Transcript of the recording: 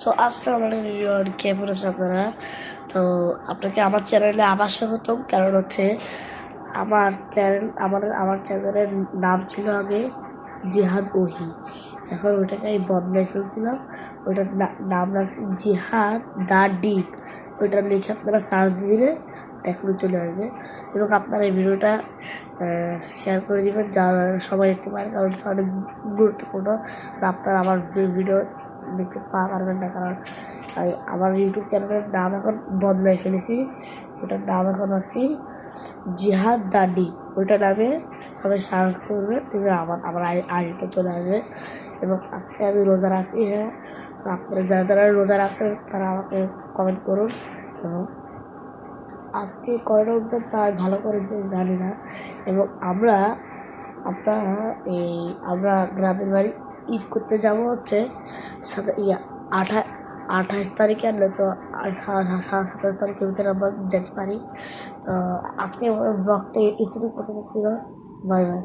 So আসসালামু আলাইকুম, কেমন আছেন আপনারা? তো আপনাকে আমার চ্যানেলে আবার স্বাগতম। কারণ হচ্ছে আমার চ্যানেলের নাম ছিল আগে জিহাদ ওহি। এখন ওইটাকে আমি বদলাই ফেলছিলাম। ওইটার নাম রাখছি জিহাদ দ্য ডিপ। ওইটা লিখে আপনারা সার্চ দিলে এখনই চলে আসবে। এবং আপনারা এই ভিডিওটা শেয়ার করে দেবেন যা সবাই দেখতে পারে, কারণ এটা অনেক গুরুত্বপূর্ণ। আপনারা আমার ভিডিও দেখতে পারবেন না, কারণ আমার ইউটিউব চ্যানেলের নাম এখন বদলাই ফেলেছি। ওটার নাম এখন রাখছি জিহাদ দ্য ডিপ। ওইটা নামে সবাই সার্চ করবে, তুমি আমার আইডিটা চলে আসবে। এবং আজকে আমি রোজা রাখছি। হ্যাঁ, তো আপনারা যারা রোজা রাখছেন তারা আমাকে কমেন্ট করুন। এবং আজকে কয়টা রোজা তার ভালো করে জানি না। এবং আমরা গ্রামের বাড়ি ঈদ করতে যাব হচ্ছে সাথে 28 তারিখে, আনলে তো 27 তারিখের ভিতরে আমরা যেতে পারি। তো আজকে ব্লগটা ইনস্টিটিউট করতে ছিল। Bye bye.